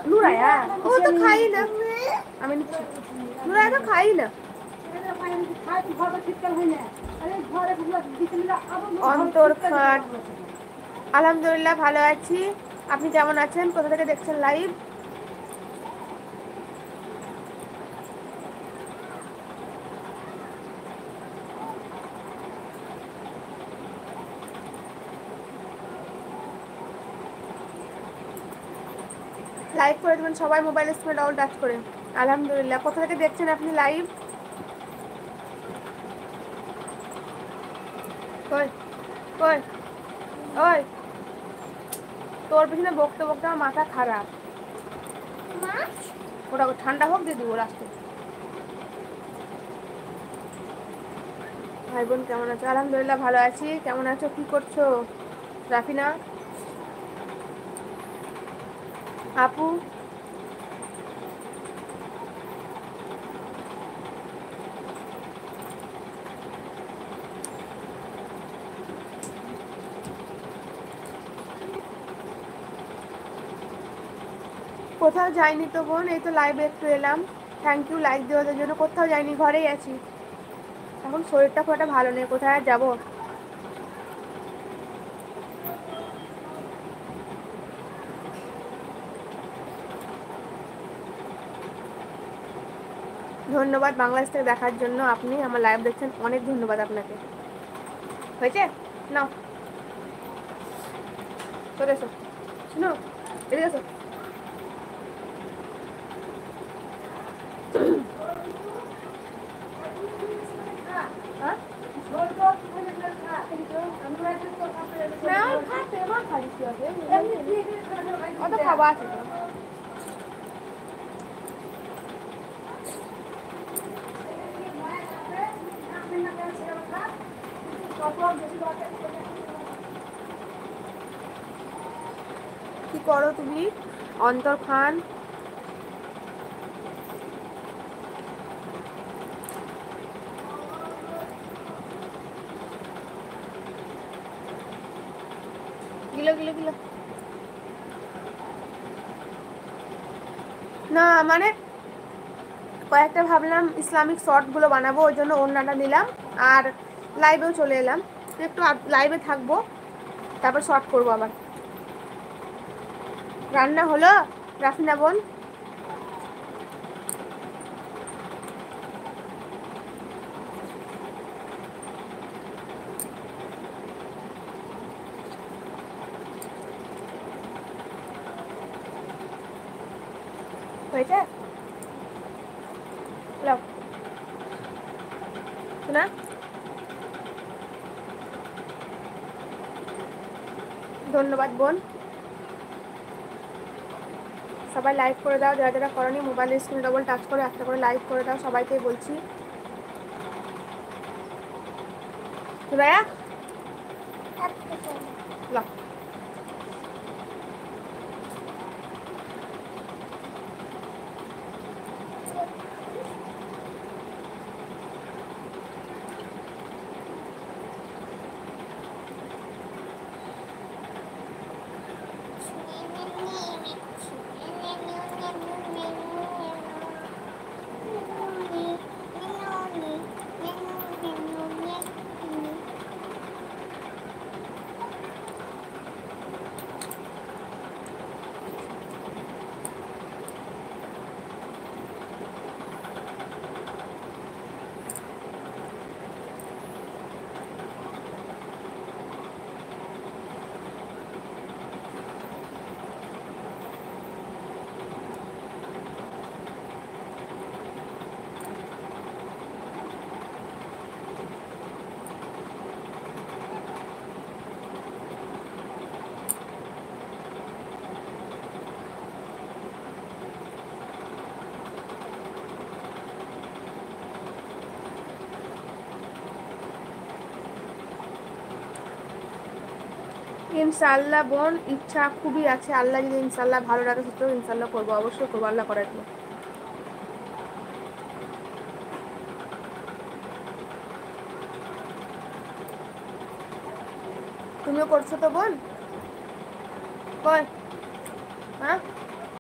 নুরায়া ও তো খাই না, আমি নিচ্ছি। নুরায়া তো খাই না। অন্তর খাট, আলহামদুলিল্লাহ ভালো আছি। আপনি কেমন আছেন? কোথা থেকে দেখছেন লাইভ? লাইভ করে দেবেন সবাই মোবাইল স্ক্রিনে ডবল টাচ করে। আলহামদুলিল্লাহ। কোথা থেকে দেখছেন আপনি লাইভ? ওই ওই ওই, তোর পিছনে বকতে বকতে আমার মাথা খারাপ। ওটা ঠান্ডা হোক দিয়ে দিব লাস্টে। ভাই বোন কেমন আছো? আলহামদুলিল্লাহ ভালো আছি। কেমন আছো? কি করছো রাফিনা আপু? কোথাও যাইনি তো বোন, এই তো লাইভে একটু এলাম। থ্যাংক ইউ লাইক দেওয়ার জন্য। কোথাও যাইনি, ঘরেই আছি। এখন শরীরটা খুব একটা ভালো নেই, কোথায় আর যাবো। ধন্যবাদ বাংলাদেশ থেকে দেখার জন্য। আপনি আমার লাইভ দেখছেন, অনেক ধন্যবাদ আপনাকে। হয়েছে নাও, চলে এসো। শুনো, এদিকে এসো। অত খাওয়া আছে তো। কি করো তুমি অন্তর খান? গিলো গিলো গিলো না, মানে কয়েকটা ভাবলাম ইসলামিক শর্টগুলো বানাবো, ওই জন্য ওড়নাটা নিলাম আর লাইভেও চলে এলাম। একটু লাইভে থাকবো, তারপর শর্ট করবো আবার। রান্না হলো রাফিনা বোন? হয়েছে না? ধন্যবাদ বোন। সবাই লাইক করে দাও, যারা যারা করনি মোবাইলের স্ক্রিন ডবল টাচ করে একটা করে লাইক করে দাও, সবাইকে বলছি। ভাইয়া ইনশাআল্লাহ বোন, ইচ্ছা খুবই আছে। আল্লাহ যদি ইনশাআল্লাহ ভালো রাখে তো ইনশাআল্লাহ করবো, অবশ্যই করবো আল্লাহ করার জন্য। তুমিও করছো তো বোন? কই হ্যাঁ